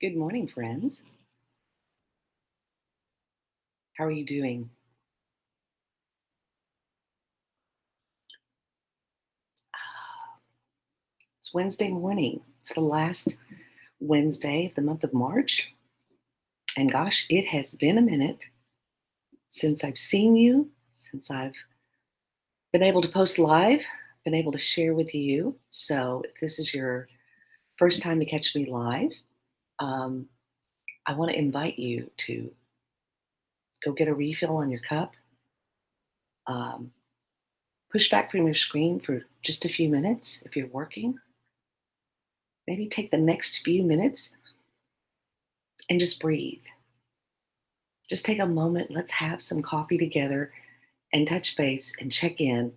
Good morning, friends. How are you doing? It's Wednesday morning. It's the last Wednesday of the month of March. And gosh, it has been a minute since I've seen you, since I've been able to post live, been able to share with you. So if this is your first time to catch me live, um, I want to invite you to go get a refill on your cup, um, push back from your screen for just a few minutes if you're working. Maybe take the next few minutes and just breathe. Just take a moment. Let's have some coffee together and touch base and check in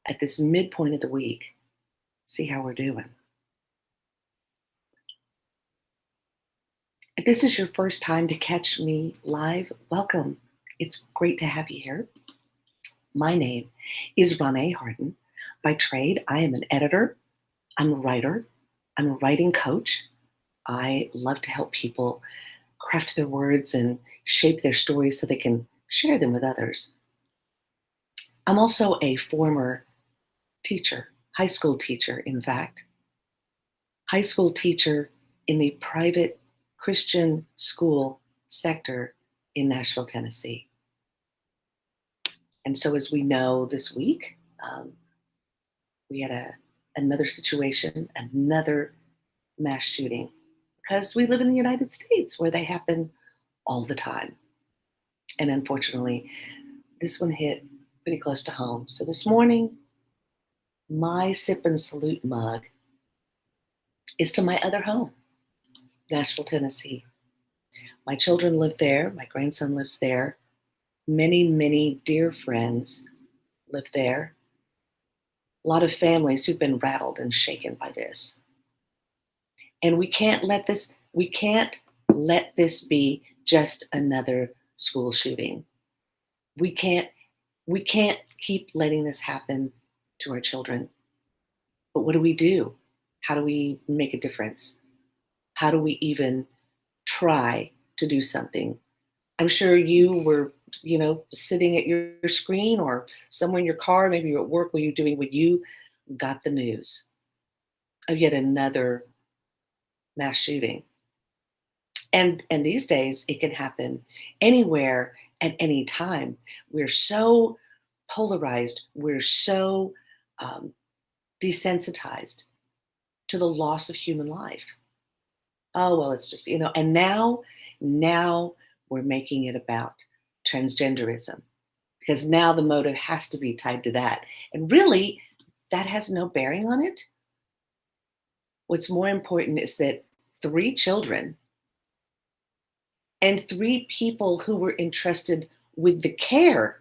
at this midpoint of the week. See how we're doing. If this is your first time to catch me live, welcome. It's great to have you here. My name is Ronee Harden. By trade, I am an editor, I'm a writer, I'm a writing coach. I love to help people craft their words and shape their stories so they can share them with others. I'm also a former teacher, high school teacher, in fact, high school teacher in the private Christian school sector in Nashville, Tennessee. And so, as we know this week, we had another situation, another mass shooting, because we live in the United States where they happen all the time. And unfortunately, this one hit pretty close to home. So this morning, my sip and salute mug is to my other home, Nashville, Tennessee. My children live there. My grandson lives there. Many, many dear friends live there. A lot of families who've been rattled and shaken by this. And we can't let this be just another school shooting. We can't, we can't keep letting this happen to our children. But what do we do? How do we make a difference? How do we even try to do something? I'm sure you were, sitting at your screen or somewhere in your car, maybe you're at work, what you're doing when you got the news of yet another mass shooting. And these days it can happen anywhere at any time. We're so polarized, we're so um, desensitized to the loss of human life. Oh well, it's just, and now we're making it about transgenderism because now the motive has to be tied to that. And really, that has no bearing on it. What's more important is that three children and three people who were entrusted with the care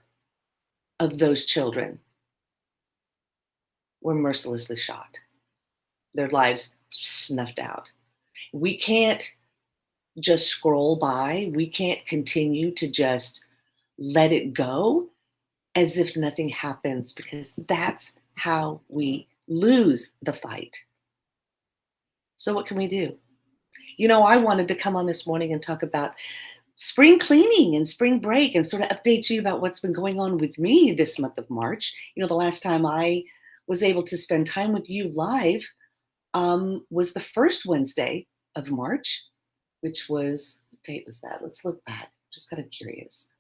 of those children were mercilessly shot, their lives snuffed out. We can't just scroll by, we can't continue to just let it go as if nothing happens because that's how we lose the fight. So, what can we do? I wanted to come on this morning and talk about spring cleaning and spring break and sort of update you about what's been going on with me this month of March. The last time I was able to spend time with you live was the first Wednesday of March, which was, what date was that? Let's look back. Just kind of curious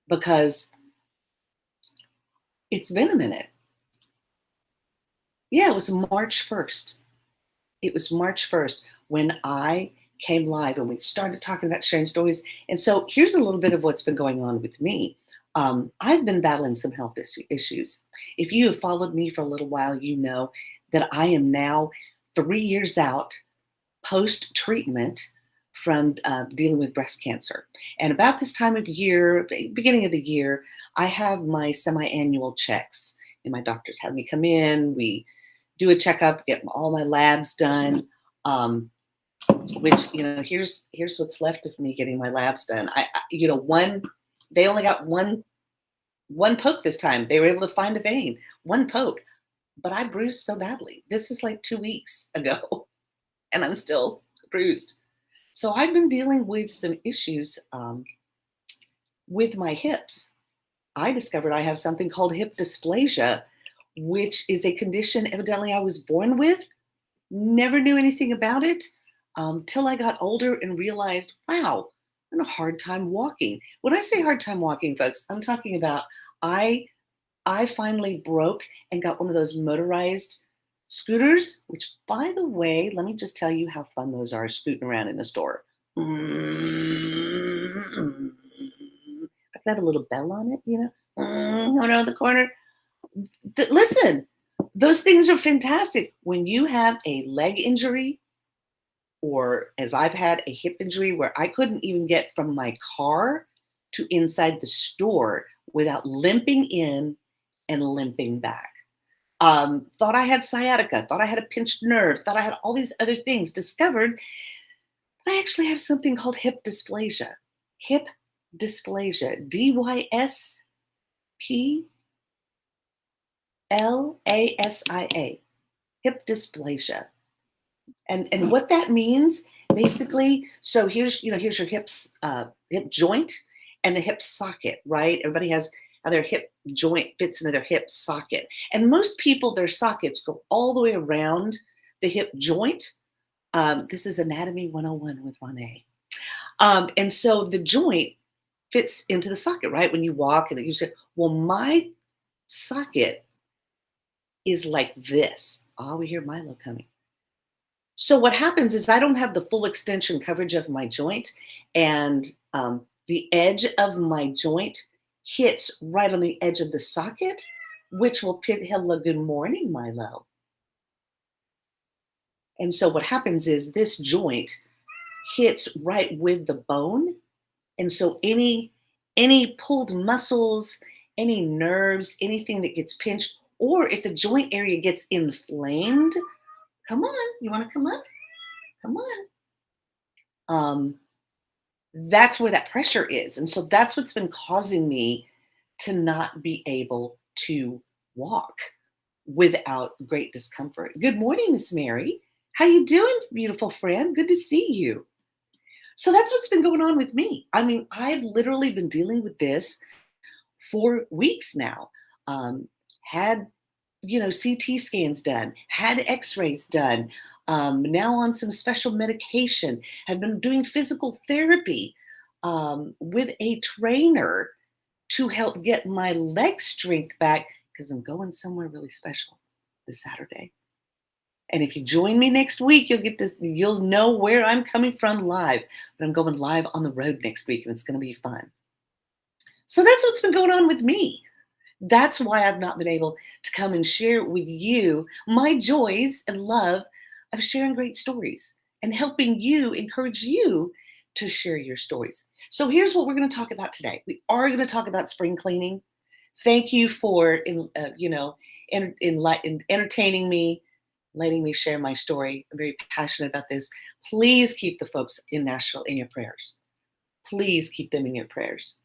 because it's been a minute. Yeah, it was March 1st. It was March 1st when I came live and we started talking about sharing stories. And so here's a little bit of what's been going on with me. I've been battling some health issues. If you have followed me for a little while, you know that I am now 3 years out post treatment from dealing with breast cancer. And about this time of year, beginning of the year, I have my semi annual checks. And my doctors have me come in. We do a checkup, get all my labs done. Which here's what's left of me getting my labs done. One they only got one poke this time. They were able to find a vein, one poke, but I bruised so badly. This is like 2 weeks ago, and I'm still bruised. So I've been dealing with some issues with my hips. I discovered I have something called hip dysplasia, which is a condition evidently I was born with. Never knew anything about it till I got older and realized, wow, I'm having a hard time walking. When I say hard time walking, folks, I'm talking about I I finally broke and got one of those motorized scooters, which, by the way, let me just tell you how fun those are scooting around in a store. Mm. I can have a little bell on it, going around the corner. Listen, those things are fantastic. When you have a leg injury, or as I've had a hip injury where I couldn't even get from my car to inside the store without limping in and limping back. Thought I had sciatica, thought I had a pinched nerve, thought I had all these other things. Discovered I actually have something called hip dysplasia. Hip dysplasia, Dysplasia, hip dysplasia. And what that means basically, so here's your hip joint and the hip socket, right? Everybody has how their hip joint fits into their hip socket. And most people, their sockets go all the way around the hip joint. This is Anatomy 101 with Ronnie. And so the joint fits into the socket, right? When you walk and you say, well, my socket is like this. Oh, we hear Milo coming. So what happens is I don't have the full extension coverage of my joint, and the edge of my joint hits right on the edge of the socket, which will pit. Hello, good morning, Milo. And so what happens is this joint hits right with the bone, and so any pulled muscles, any nerves, anything that gets pinched, or if the joint area gets inflamed, come on, you want to come up? Come on. Um, that's where that pressure is. And so that's what's been causing me to not be able to walk without great discomfort. Good morning, Miss Mary. How you doing, beautiful friend? Good to see you. So that's what's been going on with me. I mean, I've literally been dealing with this for weeks now. Had CT scans done, had X-rays done, now on some special medication, have been doing physical therapy with a trainer to help get my leg strength back because I'm going somewhere really special this Saturday. And if you join me next week, you'll know where I'm coming from live. But I'm going live on the road next week, and it's going to be fun. So that's what's been going on with me. That's why I've not been able to come and share with you my joys and love of sharing great stories and helping you, encourage you to share your stories. So here's what we're going to talk about today. We are going to talk about spring cleaning. Thank you for entertaining me, letting me share my story. I'm very passionate about this. Please keep the folks in Nashville in your prayers. Please keep them in your prayers.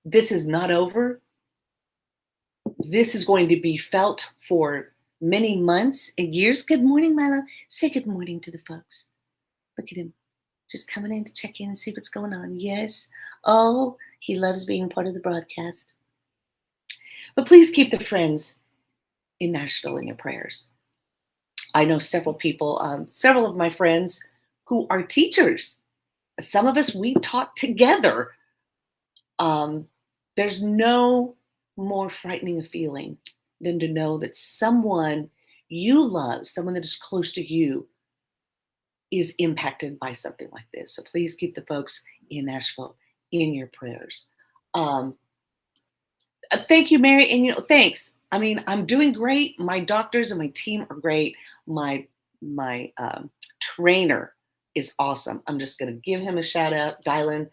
This is not over. This is going to be felt for many months and years. Good morning, Milo. Say good morning to the folks. Look at him, just coming in to check in and see what's going on. Yes. Oh, he loves being part of the broadcast. But please keep the friends in Nashville in your prayers. I know several people, several of my friends who are teachers. Some of us, we taught together. There's no more frightening a feeling than to know that someone you love, someone that is close to you, is impacted by something like this. So please keep the folks in Nashville in your prayers. Thank you, Mary. And thanks. I mean, I'm doing great. My doctors and my team are great. My trainer is awesome. I'm just going to give him a shout out. Dylan,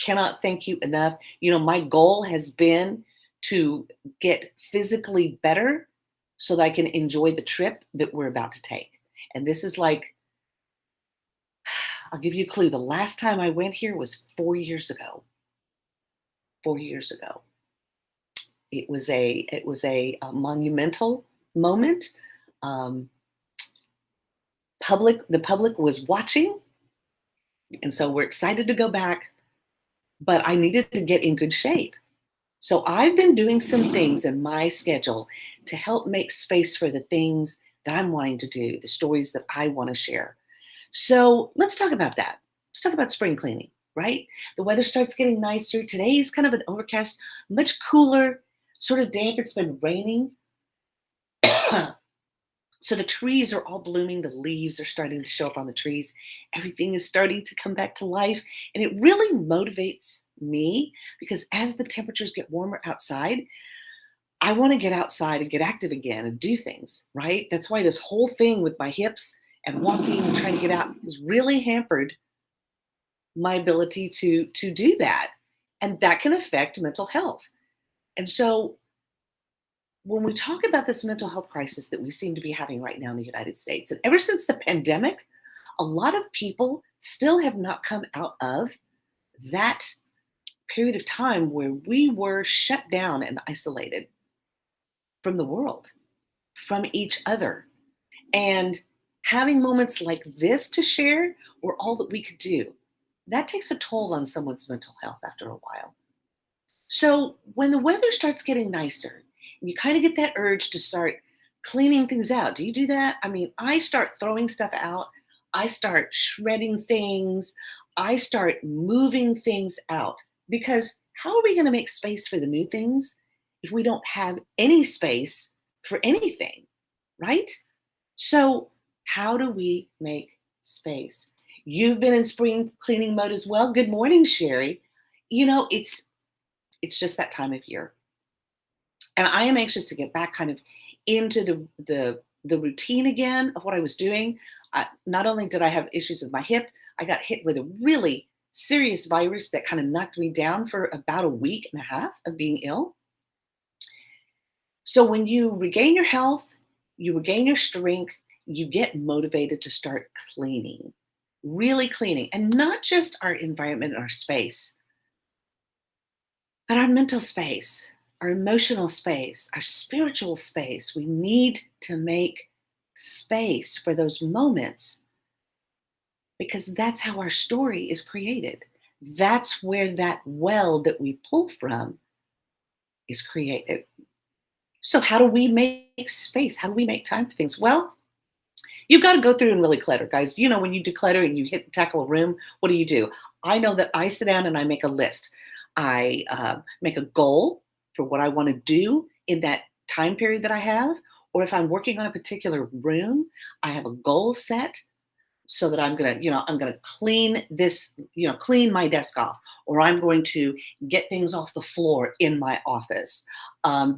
cannot thank you enough. My goal has been to get physically better so that I can enjoy the trip that we're about to take. And this is like, I'll give you a clue. The last time I went here was 4 years ago. 4 years ago. It was a monumental moment. The public was watching. And so we're excited to go back, but I needed to get in good shape. So I've been doing some things in my schedule to help make space for the things that I'm wanting to do, the stories that I want to share. So let's talk about that. Let's talk about spring cleaning, right? The weather starts getting nicer. Today's kind of an overcast, much cooler, sort of damp. It's been raining. So the trees are all blooming, the leaves are starting to show up on the trees. Everything is starting to come back to life. And it really motivates me because as the temperatures get warmer outside, I want to get outside and get active again and do things, right? That's why this whole thing with my hips and walking and trying to get out has really hampered my ability to do that. And that can affect mental health. And so when we talk about this mental health crisis that we seem to be having right now in the United States, and ever since the pandemic, a lot of people still have not come out of that period of time where we were shut down and isolated from the world, from each other. And having moments like this to share were all that we could do. That takes a toll on someone's mental health after a while. So when the weather starts getting nicer, and you kind of get that urge to start cleaning things out. Do you do that? I mean, I start throwing stuff out. I start shredding things. I start moving things out because how are we going to make space for the new things if we don't have any space for anything, right? So, how do we make space? You've been in spring cleaning mode as well. Good morning, Sherry. You know, it's just that time of year. And I am anxious to get back kind of into the routine again of what I was doing. Not only did I have issues with my hip, I got hit with a really serious virus that kind of knocked me down for about a week and a half of being ill. So when you regain your health, you regain your strength, you get motivated to start cleaning, really cleaning, and not just our environment and our space, but our mental space, our emotional space, our spiritual space. We need to make space for those moments because that's how our story is created. That's where that well that we pull from is created. So, how do we make space? How do we make time for things? Well, you've got to go through and really clutter, guys. You know, when you declutter and you tackle a room, what do? I know that I sit down and I make a list. I make a goal for what I want to do in that time period that I have. Or if I'm working on a particular room, I have a goal set so that I'm gonna clean this, clean my desk off, or I'm going to get things off the floor in my office.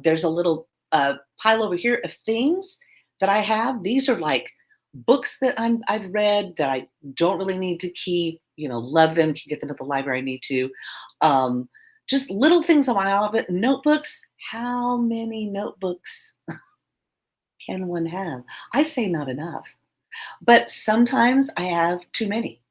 There's a little pile over here of things that I have. These are like books that I've read that I don't really need to keep. Love them, can get them at the library I need to. Um, just little things on my office. Notebooks. How many notebooks can one have? I say not enough. But sometimes I have too many.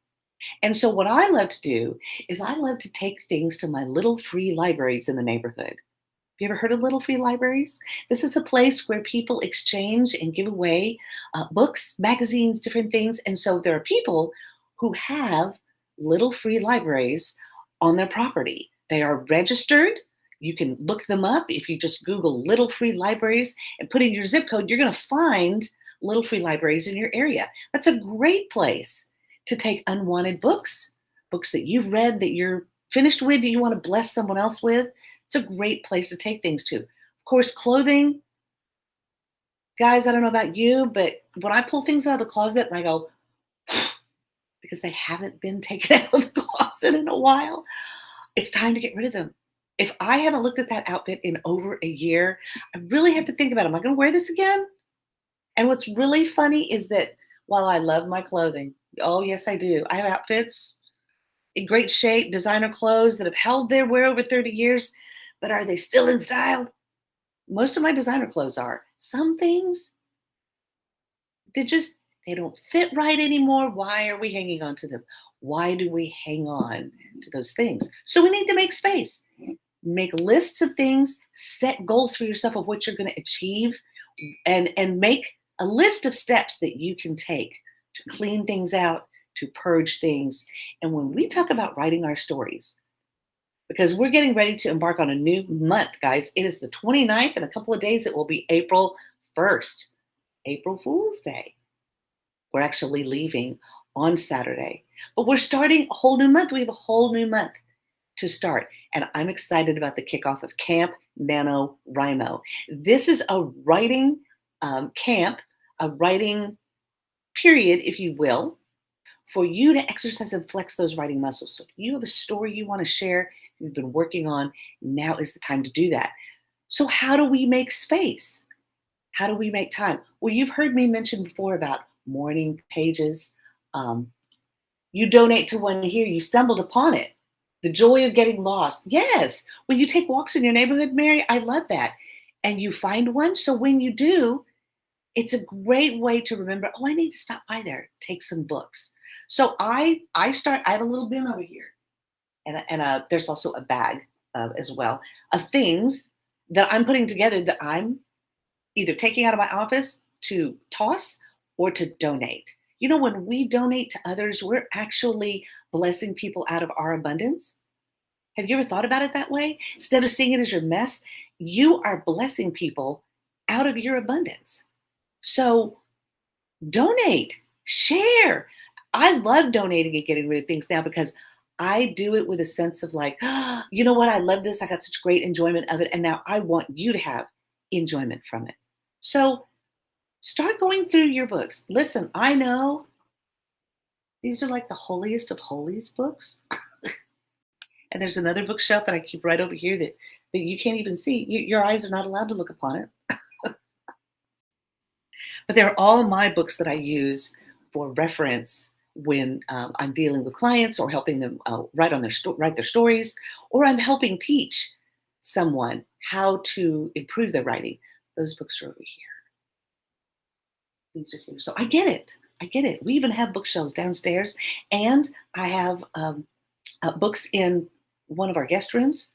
And so what I love to do is I love to take things to my little free libraries in the neighborhood. Have you ever heard of little free libraries? This is a place where people exchange and give away books, magazines, different things. And so there are people who have little free libraries on their property. They are registered. You can look them up. If you just Google little free libraries and put in your zip code, you're going to find little free libraries in your area. That's a great place to take unwanted books, books that you've read that you're finished with, that you want to bless someone else with. It's a great place to take things to. Of course, clothing, guys, I don't know about you, but when I pull things out of the closet and I go, because they haven't been taken out of the closet in a while, it's time to get rid of them. If I haven't looked at that outfit in over a year, I really have to think about, am I going to wear this again? And what's really funny is that while I love my clothing, oh, yes, I do. I have outfits in great shape, designer clothes that have held their wear over 30 years, but are they still in style? Most of my designer clothes are. Some things, they don't fit right anymore. Why are we hanging on to them? Why do we hang on to those things? So we need to make space. Make lists of things, set goals for yourself of what you're going to achieve, and make a list of steps that you can take to clean things out, to purge things. And when we talk about writing our stories, because we're getting ready to embark on a new month, guys. It is the 29th. In a couple of days, it will be April 1st, April Fool's Day. We're actually leaving on Saturday, but we're starting a whole new month. We have a whole new month to start. And I'm excited about the kickoff of Camp NaNoWriMo. This is a writing camp, a writing period, if you will, for you to exercise and flex those writing muscles. So if you have a story you want to share, you've been working on, now is the time to do that. So how do we make space? How do we make time? Well, you've heard me mention before about morning pages. You donate to one here, you stumbled upon it. The joy of getting lost. Yes, when you take walks in your neighborhood, Mary, I love that. And you find one. So when you do, it's a great way to remember, oh, I need to stop by there, take some books. So I have a little bin over here. And there's also a bag as well of things that I'm putting together that I'm either taking out of my office to toss or to donate. You know, when we donate to others, we're actually blessing people out of our abundance. Have you ever thought about it that way? Instead of seeing it as your mess, you are blessing people out of your abundance. So donate, share. I love donating and getting rid of things now because I do it with a sense of like, "Ah, you know what? I love this. I got such great enjoyment of it. And now I want you to have enjoyment from it." So start going through your books. Listen, I know these are like the holiest of holies books. And there's another bookshelf that I keep right over here that you can't even see. Your eyes are not allowed to look upon it. But they're all my books that I use for reference when I'm dealing with clients or helping them write their stories, or I'm helping teach someone how to improve their writing. Those books are over here. These are here. So I get it. I get it. We even have bookshelves downstairs, and I have books in one of our guest rooms.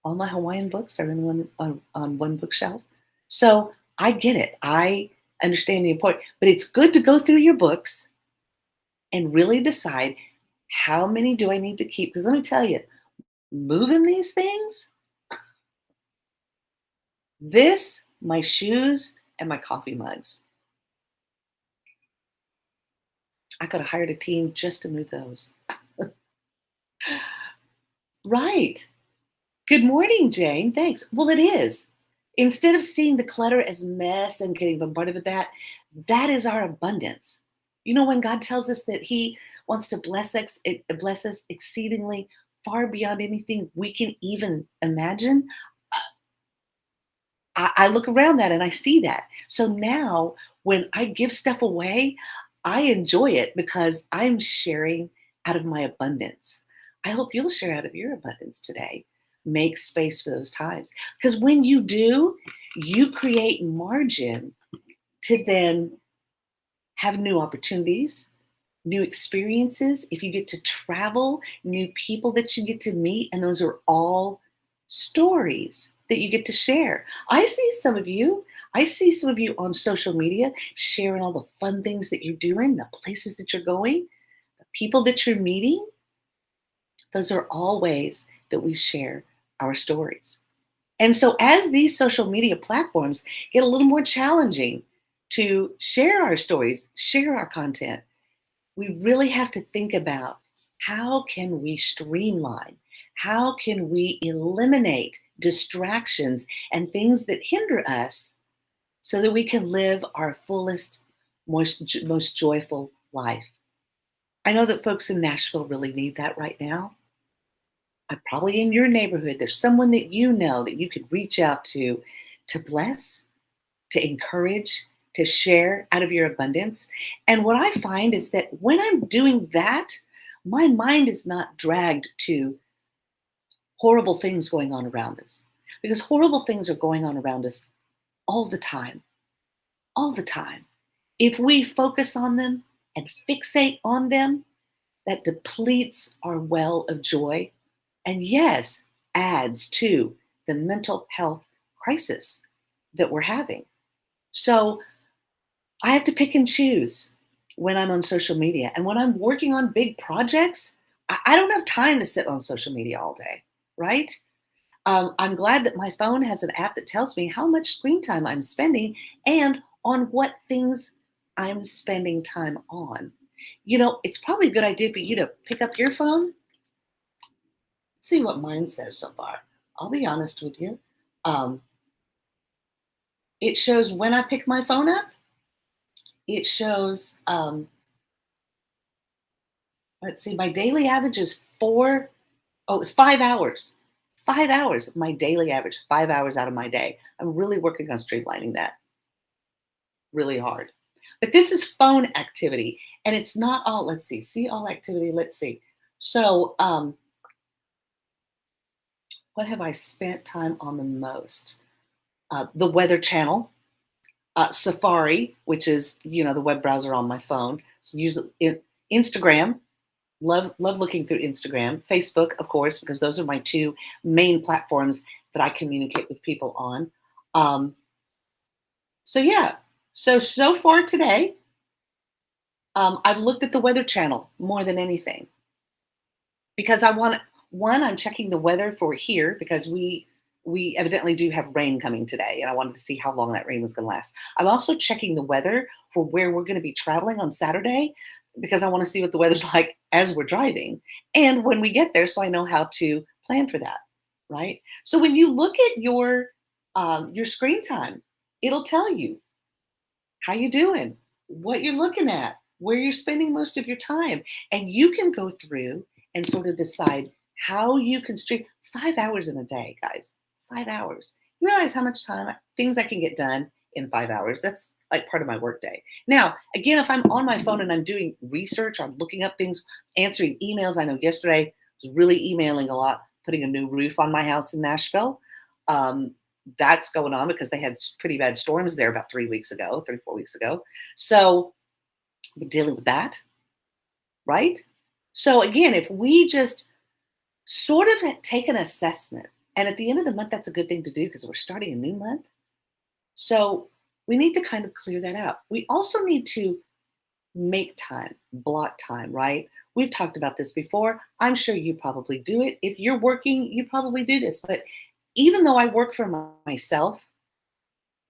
All my Hawaiian books are in on one bookshelf. So I get it. I understand the importance, but it's good to go through your books and really decide how many do I need to keep? Because let me tell you, moving these things, my shoes, and my coffee mugs. I could have hired a team just to move those. Right. Good morning, Jane. Thanks. Well, it is. Instead of seeing the clutter as mess and getting bombarded with that, that is our abundance. You know, when God tells us that He wants to bless us exceedingly far beyond anything we can even imagine, I look around that and I see that. So now when I give stuff away, I enjoy it because I'm sharing out of my abundance. I hope you'll share out of your abundance today. Make space for those times. Because when you do, you create margin to then have new opportunities, new experiences. If you get to travel, new people that you get to meet, and those are all stories that you get to share. I see some of you on social media sharing all the fun things that you're doing, the places that you're going, the people that you're meeting. Those are all ways that we share our stories. And so as these social media platforms get a little more challenging to share our stories, share our content, we really have to think about how can we streamline? How can we eliminate distractions and things that hinder us so that we can live our fullest, most joyful life? I know that folks in Nashville really need that right now. Probably in your neighborhood, there's someone that you know that you could reach out to bless, to encourage, to share out of your abundance. And what I find is that when I'm doing that, my mind is not dragged to horrible things going on around us, because horrible things are going on around us all the time, all the time. If we focus on them and fixate on them, that depletes our well of joy, and yes, adds to the mental health crisis that we're having. So I have to pick and choose. when I'm on social media. And when I'm working on big projects, I don't have time to sit on social media all day, right? I'm glad that my phone has an app that tells me how much screen time I'm spending and on what things I'm spending time on. It's probably a good idea for you to pick up your phone, see what mine says so far. I'll be honest with you. Um, it shows when I pick my phone up, it shows, let's see, my daily average is it's 5 hours. 5 hours, my daily average, 5 hours out of my day. I'm really working on streamlining that really hard. But this is phone activity, and it's not all, let's see all activity, let's see. So, what have I spent time on the most? The Weather Channel, Safari, which is, the web browser on my phone. So use Instagram. Love looking through Instagram, Facebook, of course, because those are my two main platforms that I communicate with people on. Um, so yeah, so far today, I've looked at the Weather Channel more than anything because I want one. I'm checking the weather for here because we evidently do have rain coming today, and I wanted to see how long that rain was going to last. I'm also checking the weather for where we're going to be traveling on Saturday because I want to see what the weather's like as we're driving and when we get there, so I know how to plan for that. Right. So when you look at your screen time, it'll tell you how you doing, what you're looking at, where you're spending most of your time, and you can go through and sort of decide how you can stream 5 hours in a day, guys. 5 hours. You realize how much time things I can get done in 5 hours. That's like part of my workday. Now, again, if I'm on my phone and I'm doing research, I'm looking up things, answering emails. I know yesterday I was really emailing a lot, putting a new roof on my house in Nashville. Um, that's going on because they had pretty bad storms there about 3 weeks ago, 3 4 weeks ago. So we're dealing with that, right? So again, if we just sort of take an assessment, and at the end of the month, that's a good thing to do because we're starting a new month. So we need to kind of clear that out. We also need to make time, block time, right? We've talked about this before. I'm sure you probably do it. If you're working, you probably do this. But even though I work for myself,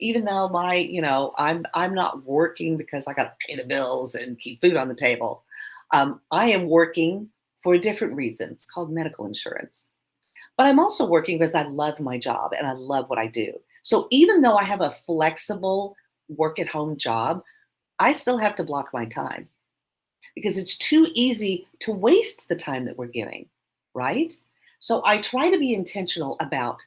even though I'm not working because I got to pay the bills and keep food on the table. I am working for a different reason. It's called medical insurance. But I'm also working because I love my job and I love what I do. So even though I have a flexible work at home job, I still have to block my time because it's too easy to waste the time that we're giving, right? So I try to be intentional about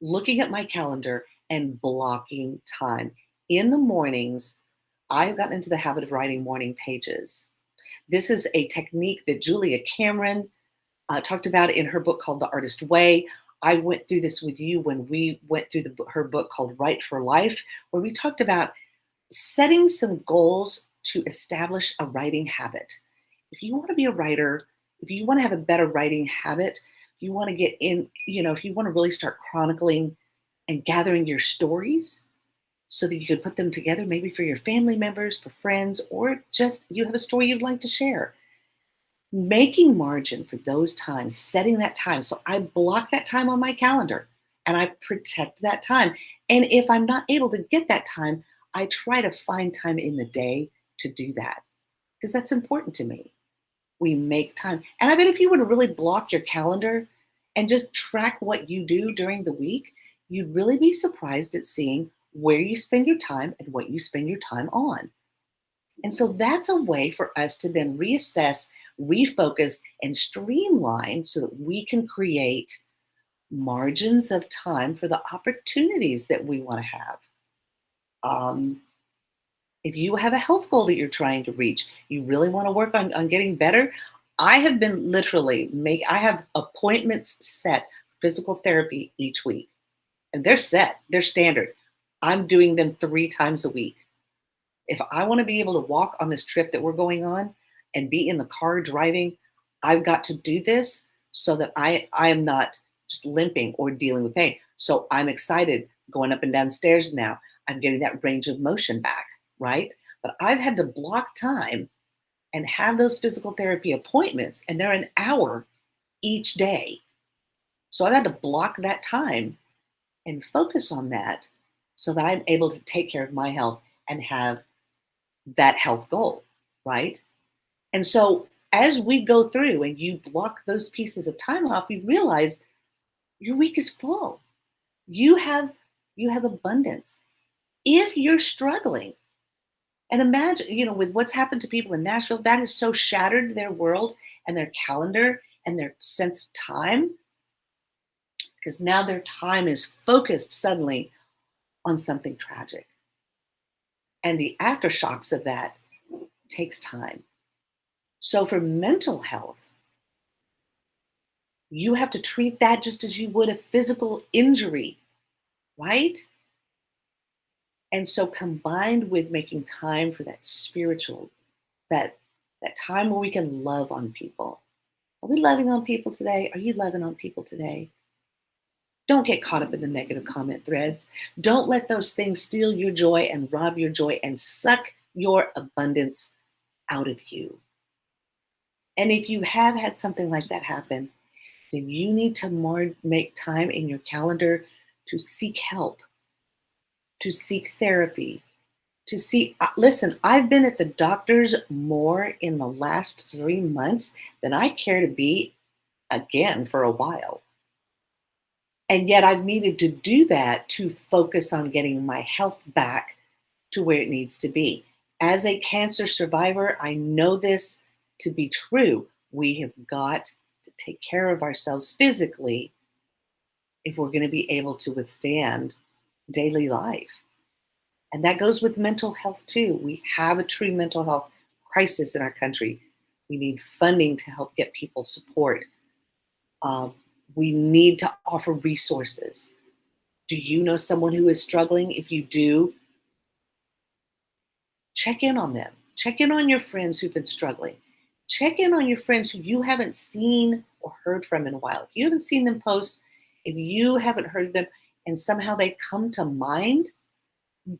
looking at my calendar and blocking time. In the mornings, I've gotten into the habit of writing morning pages. This is a technique that Julia Cameron talked about in her book called The Artist Way. I went through this with you when we went through her book called Write for Life, where we talked about setting some goals to establish a writing habit. If you want to be a writer, if you want to have a better writing habit, if you want to get in, if you want to really start chronicling and gathering your stories so that you can put them together, maybe for your family members, for friends, or just you have a story you'd like to share. Making margin for those times, setting that time. So I block that time on my calendar and I protect that time. And if I'm not able to get that time, I try to find time in the day to do that because that's important to me. We make time. And I bet if you were to really block your calendar and just track what you do during the week, you'd really be surprised at seeing where you spend your time and what you spend your time on. And so that's a way for us to then reassess, refocus, and streamline so that we can create margins of time for the opportunities that we want to have. Um, if you have a health goal that you're trying to reach, you really want to work on getting better. I have been I have appointments set physical therapy each week, and they're set, they're standard. I'm doing them 3 times a week. If I want to be able to walk on this trip that we're going on and be in the car driving, I've got to do this so that I am not just limping or dealing with pain. So I'm excited going up and down stairs now. I'm getting that range of motion back, right? but I've had to block time and have those physical therapy appointments, and they're an hour each day. So I've had to block that time and focus on that so that I'm able to take care of my health and have that health goal, right? And so as we go through and you block those pieces of time off, you realize your week is full. You have you have abundance. If you're struggling, and imagine, with what's happened to people in Nashville, that has so shattered their world and their calendar and their sense of time, because now their time is focused suddenly on something tragic. And the aftershocks of that takes time. So for mental health, you have to treat that just as you would a physical injury, right? And so combined with making time for that spiritual, that that time where we can love on people. Are we loving on people today? Are you loving on people today? Don't get caught up in the negative comment threads. Don't let those things steal your joy and rob your joy and suck your abundance out of you. And if you have had something like that happen, then you need to more make time in your calendar to seek help, to seek therapy, to see. Listen, I've been at the doctor's more in the last 3 months than I care to be again for a while. And yet I've needed to do that to focus on getting my health back to where it needs to be. As a cancer survivor, I know this to be true. We have got to take care of ourselves physically if we're going to be able to withstand daily life. And that goes with mental health too. We have a true mental health crisis in our country. We need funding to help get people support. Um, we need to offer resources. Do you know someone who is struggling? If you do, check in on them. Check in on your friends who've been struggling. Check in on your friends who you haven't seen or heard from in a while. If you haven't seen them post, if you haven't heard them, and somehow they come to mind,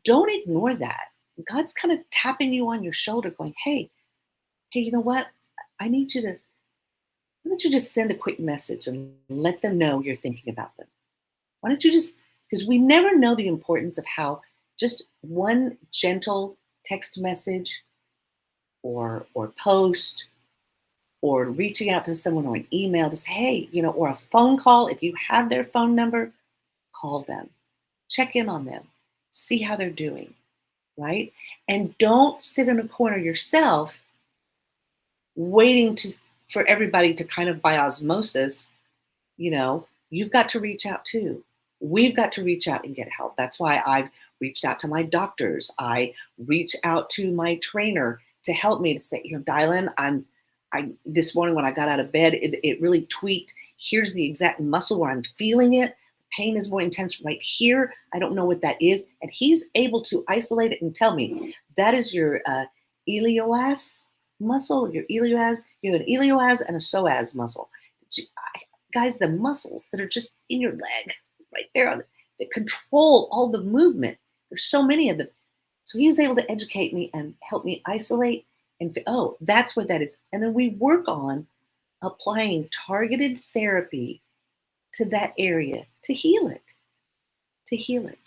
don't ignore that. God's kind of tapping you on your shoulder, going, hey, you know what? I need you to, why don't you just send a quick message and let them know you're thinking about them? Why don't you just, because we never know the importance of how just one gentle text message or post or reaching out to someone or an email to say, hey, or a phone call. If you have their phone number, call them, check in on them, see how they're doing, right? And don't sit in a corner yourself waiting for everybody to kind of by osmosis, you've got to reach out too. We've got to reach out and get help. That's why I've reached out to my doctors. I reach out to my trainer to help me to say, dial in. I this morning when I got out of bed, it really tweaked. Here's the exact muscle where I'm feeling it. Pain is more intense right here. I don't know what that is. And he's able to isolate it and tell me that is your iliopsoas muscle, your iliopsoas. You have an iliopsoas and a psoas muscle. Guys, the muscles that are just in your leg, right there, that control all the movement. There's so many of them. So he was able to educate me and help me isolate and, oh, that's what that is. And then we work on applying targeted therapy to that area to heal it, to heal it.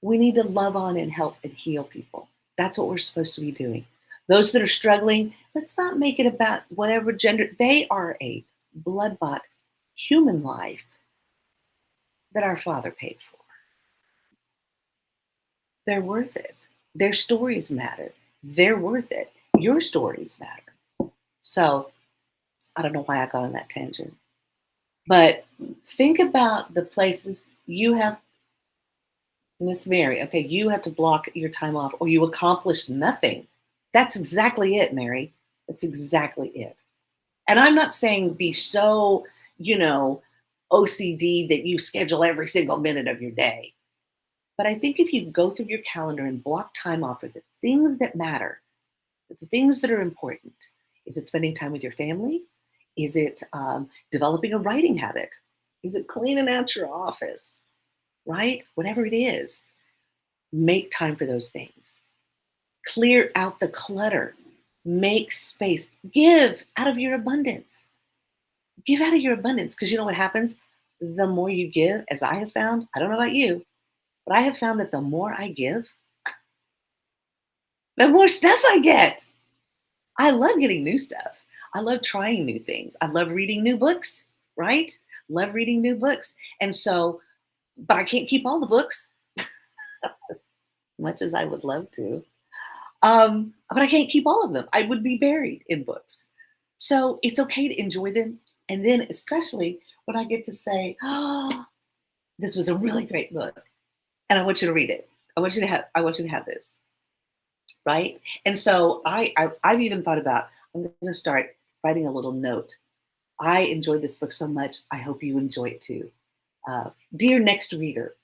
We need to love on and help and heal people. That's what we're supposed to be doing. Those that are struggling, let's not make it about whatever gender. They are a blood-bought human life that our Father paid for. They're worth it. Their stories matter. They're worth it. Your stories matter. So I don't know why I got on that tangent. But think about the places you have, Miss Mary, okay, you have to block your time off or you accomplish nothing. That's exactly it, Mary. That's exactly it. And I'm not saying be so, OCD that you schedule every single minute of your day. But I think if you go through your calendar and block time off for the things that matter, the things that are important, is it spending time with your family? Is it developing a writing habit? Is it cleaning out your office? Right? Whatever it is, make time for those things. Clear out the clutter. Make space. Give out of your abundance. Give out of your abundance, because you know what happens? The more you give, as I have found, I don't know about you, but I have found that the more I give, the more stuff I get. I love getting new stuff. I love trying new things. I love reading new books, right? Love reading new books. And so, but I can't keep all the books, much as I would love to. But I can't keep all of them. I would be buried in books. So it's okay to enjoy them. And then, especially when I get to say, oh, this was a really great book. And I want you to read it. I want you to have this. Right. And so I've even thought about, I'm going to start writing a little note. I enjoyed this book so much. I hope you enjoy it too. Dear next reader.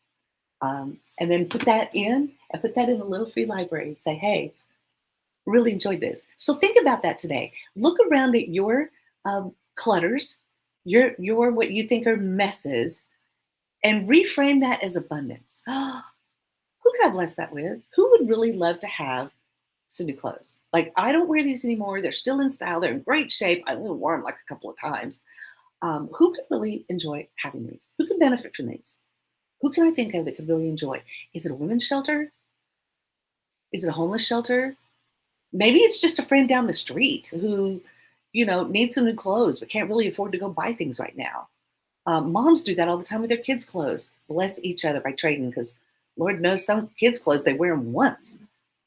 And then put that in a little free library and say, hey, really enjoyed this. So think about that today. Look around at your clutters, your what you think are messes, and reframe that as abundance. Who could I bless that with? Who would really love to have some new clothes? Like, I don't wear these anymore. They're still in style. They're in great shape. I only wore them like a couple of times. Who could really enjoy having these? Who could benefit from these? Who can I think of that could really enjoy? Is it a women's shelter? Is it a homeless shelter? Maybe it's just a friend down the street who, needs some new clothes but can't really afford to go buy things right now. Moms do that all the time with their kids' clothes. Bless each other by trading, because Lord knows some kids' clothes, they wear them once,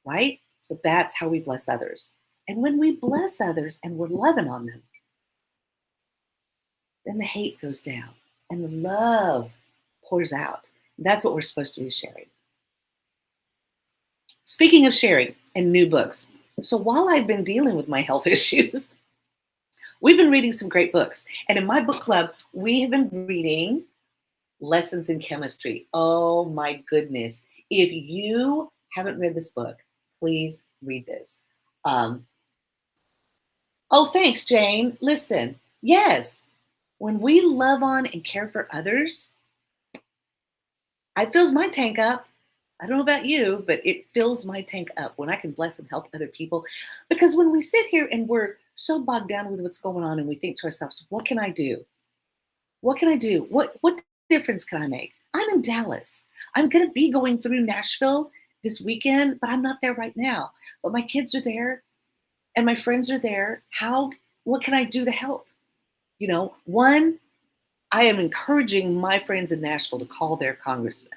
right? So that's how we bless others. And when we bless others and we're loving on them, then the hate goes down and the love pours out. That's what we're supposed to be sharing. Speaking of sharing and new books, so while I've been dealing with my health issues, we've been reading some great books. And in my book club, we have been reading Lessons in Chemistry. Oh my goodness. If you haven't read this book, please read this. Oh, thanks, Jane. Listen, yes, when we love on and care for others, it fills my tank up. I don't know about you, but it fills my tank up when I can bless and help other people. Because when we sit here and we're so bogged down with what's going on and we think to ourselves, what can I do? What can I do? What difference can I make? I'm in Dallas. I'm going to be going through Nashville this weekend, but I'm not there right now. But my kids are there and my friends are there. What can I do to help? One, I am encouraging my friends in Nashville to call their congressman.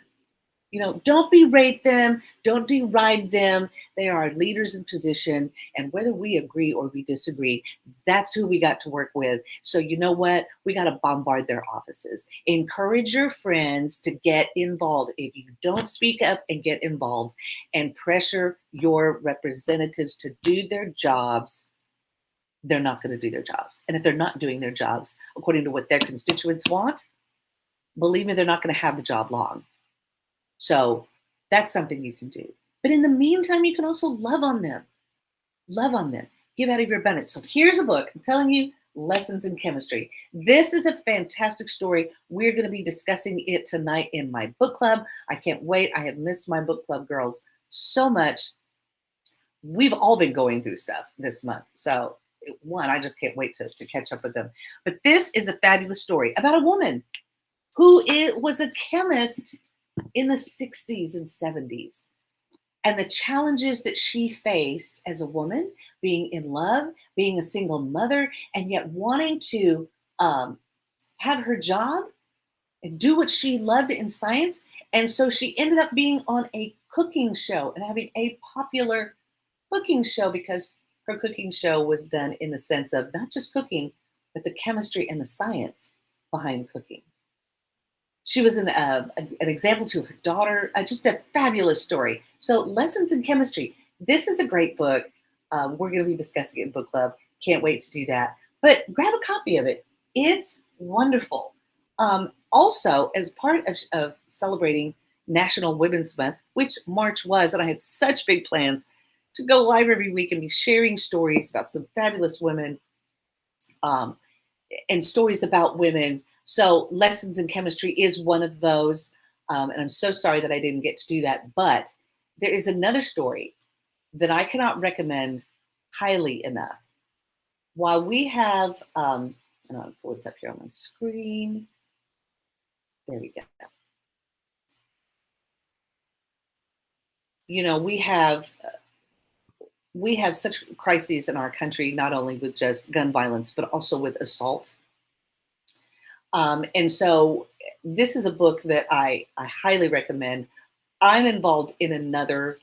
Don't berate them, don't deride them. They are our leaders in position. And whether we agree or we disagree, that's who we got to work with. So you know what? We got to bombard their offices. Encourage your friends to get involved. If you don't speak up and get involved and pressure your representatives to do their jobs, they're not going to do their jobs. And if they're not doing their jobs according to what their constituents want, believe me, they're not going to have the job long. So that's something you can do. But in the meantime, you can also love on them. Love on them. Give out of your abundance. So here's a book. I'm telling you, Lessons in Chemistry. This is a fantastic story. We're going to be discussing it tonight in my book club. I can't wait. I have missed my book club girls so much. We've all been going through stuff this month. So I just can't wait to catch up with them. But this is a fabulous story about a woman who was a chemist in the 60s and 70s, and the challenges that she faced as a woman, being in love, being a single mother, and yet wanting to have her job and do what she loved in science. And so she ended up being on a cooking show and having a popular cooking show, because her cooking show was done in the sense of not just cooking, but the chemistry and the science behind cooking. She was an example to her daughter, just a fabulous story. So Lessons in Chemistry. This is a great book. We're going to be discussing it in book club. Can't wait to do that. But grab a copy of it. It's wonderful. Also, as part of celebrating National Women's Month, which March was, and I had such big plans to go live every week and be sharing stories about some fabulous women and stories about women. So Lessons in Chemistry is one of those. And I'm so sorry that I didn't get to do that. But there is another story that I cannot recommend highly enough. While we have, and I'll pull this up here on my screen. There we go. You know, we have such crises in our country, not only with just gun violence, but also with assault. And so this is a book that I highly recommend. I'm involved in another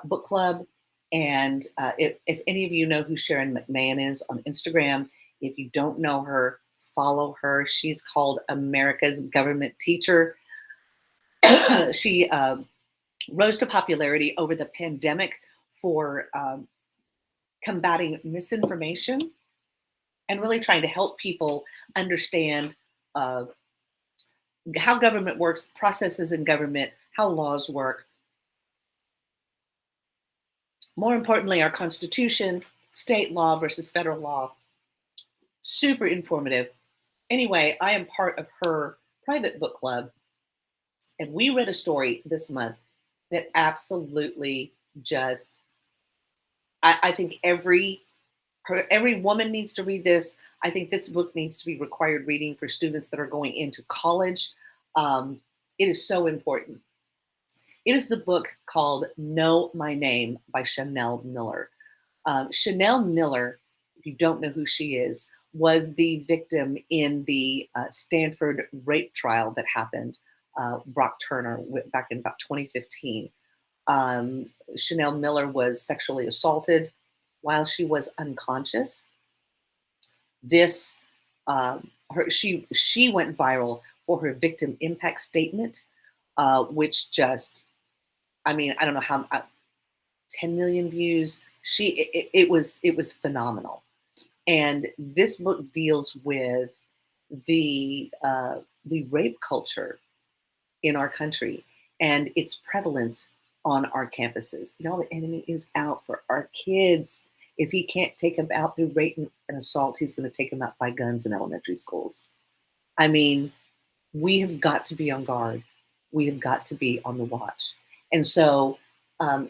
book club. And if any of you know who Sharon McMahon is on Instagram, if you don't know her, follow her. She's called America's Government Teacher. She rose to popularity over the pandemic for combating misinformation and really trying to help people understand uh, how government works, processes in government, how laws work. More importantly, our Constitution, state law versus federal law. Super informative. Anyway, I am part of her private book club, and we read a story this month that absolutely just, I think every woman needs to read this. I think this book needs to be required reading for students that are going into college. It is so important. It is the book called Know My Name by Chanel Miller. Chanel Miller, if you don't know who she is, was the victim in the Stanford rape trial that happened, Brock Turner, back in about 2015. Chanel Miller was sexually assaulted while she was unconscious. This she went viral for her victim impact statement, which just, I mean, I don't know how, 10 million views. It was phenomenal. And this book deals with the rape culture in our country and its prevalence on our campuses. Y'all, the enemy is out for our kids. If he can't take them out through rape and assault, he's going to take them out by guns in elementary schools. I mean, we have got to be on guard. We have got to be on the watch. And so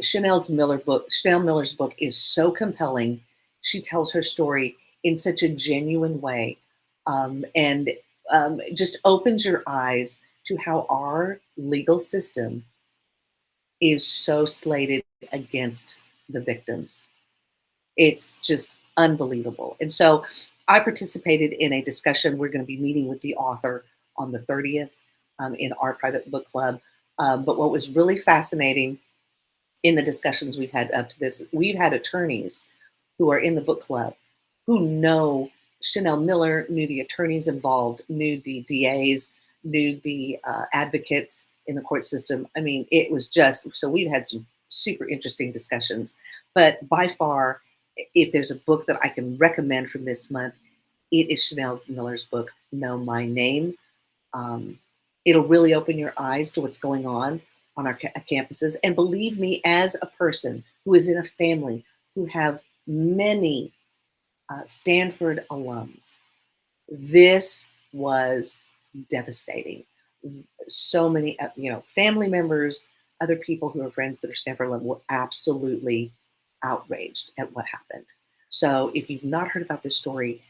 Chanel Miller's book is so compelling. She tells her story in such a genuine way, and just opens your eyes to how our legal system is so slated against the victims. It's just unbelievable. And so I participated in a discussion. We're going to be meeting with the author on the 30th in our private book club. But what was really fascinating in the discussions we've had up to this, we've had attorneys who are in the book club who know Chanel Miller, knew the attorneys involved, knew the DAs, knew the advocates in the court system. I mean, it was just, so we've had some super interesting discussions. But by far, if there's a book that I can recommend from this month, it is Chanel Miller's book, Know My Name. Um, it'll really open your eyes to what's going on our campuses. And believe me, as a person who is in a family who have many Stanford alums, this was devastating. So many, family members, other people who are friends that are Stanford alum were absolutely outraged at what happened. So if you've not heard about this story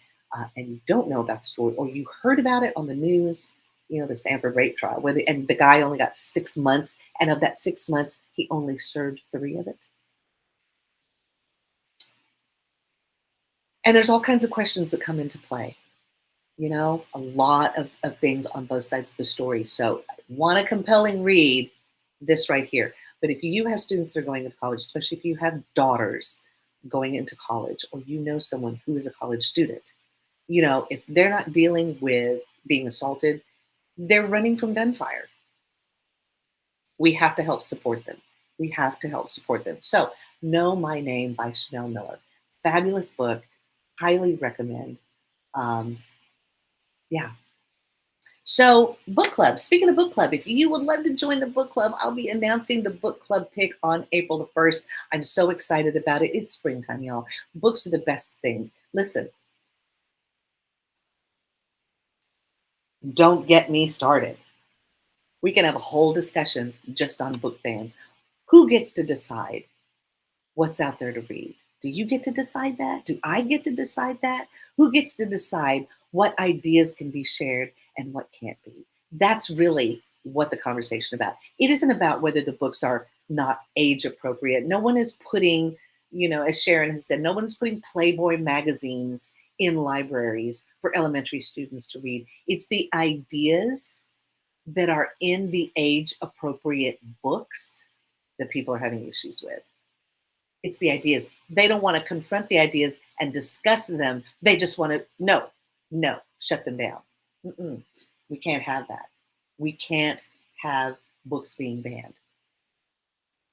and you don't know about the story, or you heard about it on the news, the Stanford rape trial, and the guy only got 6 months, and of that 6 months, he only served 3 of it. And there's all kinds of questions that come into play. A lot of things on both sides of the story. So, want a compelling read, this right here. But if you have students that are going into college, especially if you have daughters going into college, or you know someone who is a college student, if they're not dealing with being assaulted, they're running from gunfire. We have to help support them. We have to help support them. So, Know My Name by Chanel Miller. Fabulous book. Highly recommend. Yeah. So, book club. Speaking of book club, if you would love to join the book club, I'll be announcing the book club pick on April the 1st. I'm so excited about it. It's springtime, y'all. Books are the best things. Listen, don't get me started. We can have a whole discussion just on book bans. Who gets to decide what's out there to read. Do you get to decide that? Do I get to decide that? Who gets to decide what ideas can be shared and what can't be? That's really what the conversation about. It isn't about whether the books are not age appropriate. No one is putting, as Sharon has said, no one is putting Playboy magazines in libraries for elementary students to read. It's the ideas that are in the age appropriate books that people are having issues with. It's the ideas. They don't want to confront the ideas and discuss them. They just want to, no, no, shut them down. Mm-mm. We can't have that. We can't have books being banned.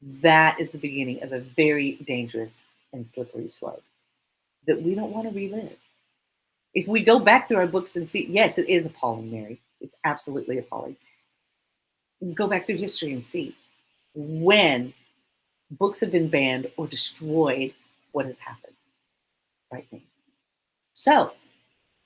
That is the beginning of a very dangerous and slippery slope that we don't want to relive. If we go back through our books and see, yes, it is appalling, Mary. It's absolutely appalling. Go back through history and see when books have been banned or destroyed, what has happened. Right now. So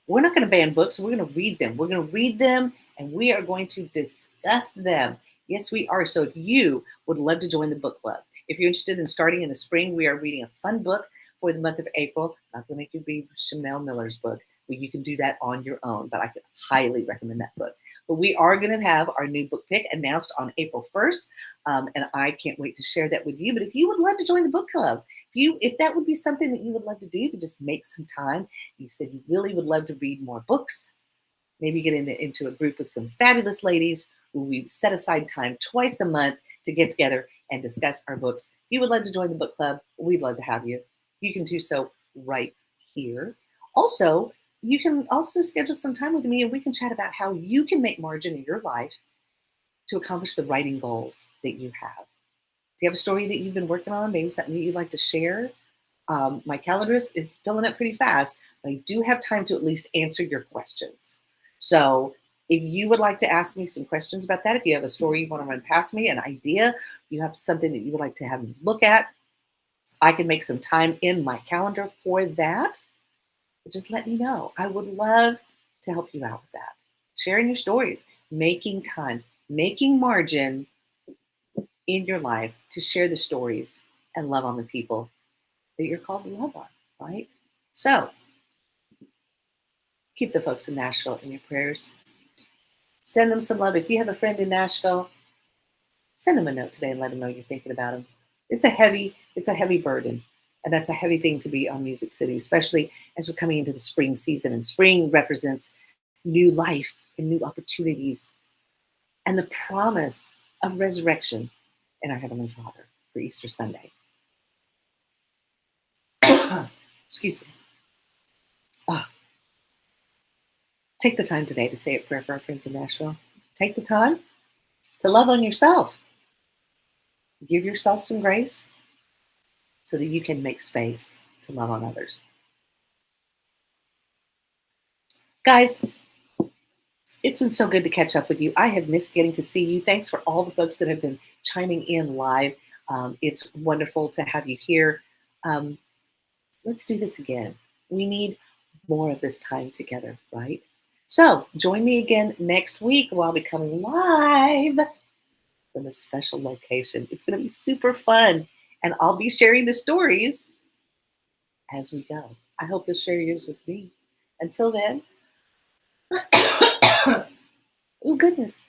we're not going to ban books. We're going to read them. We're going to read them and we are going to discuss them. Yes, we are. So if you would love to join the book club, if you're interested in starting in the spring, we are reading a fun book for the month of April. I'm not going to make you read Chanel Miller's book. Well, you can do that on your own, but I could highly recommend that book. But we are going to have our new book pick announced on April 1st, and I can't wait to share that with you. But if you would love to join the book club, if that would be something that you would love to do, to just make some time, you said you really would love to read more books, maybe get into a group with some fabulous ladies who we set aside time twice a month to get together and discuss our books. If you would love to join the book club, we'd love to have you. You can do so right here. Also, you can also schedule some time with me and we can chat about how you can make margin in your life to accomplish the writing goals that you have. Do you have a story that you've been working on? Maybe something that you'd like to share? My calendar is filling up pretty fast, but I do have time to at least answer your questions. So if you would like to ask me some questions about that, if you have a story you want to run past me, an idea, you have something that you would like to have me look at, I can make some time in my calendar for that. But just let me know. I would love to help you out with that. Sharing your stories, making time, making margin in your life to share the stories and love on the people that you're called to love on, right? So keep the folks in Nashville in your prayers. Send them some love. If you have a friend in Nashville, send them a note today and let them know you're thinking about them. It's a heavy burden. And that's a heavy thing to be on Music City, especially as we're coming into the spring season. And spring represents new life and new opportunities and the promise of resurrection in our Heavenly Father for Easter Sunday. Excuse me. Take the time today to say a prayer for our friends in Nashville. Take the time to love on yourself. Give yourself some grace so that you can make space to love on others. Guys, it's been so good to catch up with you. I have missed getting to see you. Thanks for all the folks that have been chiming in live. It's wonderful to have you here. Let's do this again. We need more of this time together, right? So join me again next week while I'll be coming live from a special location. It's going to be super fun, and I'll be sharing the stories as we go. I hope you'll share yours with me. Until then, oh goodness,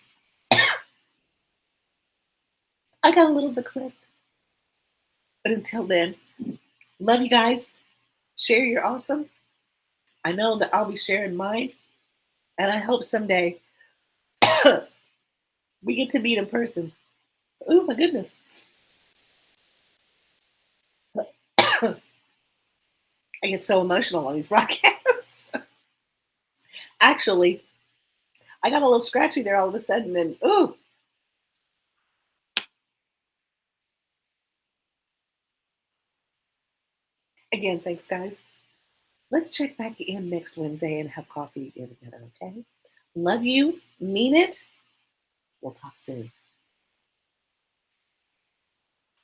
I got a little bit clipped. But until then, love you guys. Share your awesome. I know that I'll be sharing mine, and I hope someday we get to meet in person. Oh my goodness. I get so emotional on these broadcasts. Actually, I got a little scratchy there all of a sudden, and ooh. Again, thanks, guys. Let's check back in next Wednesday and have coffee again together, okay? Love you. Mean it. We'll talk soon.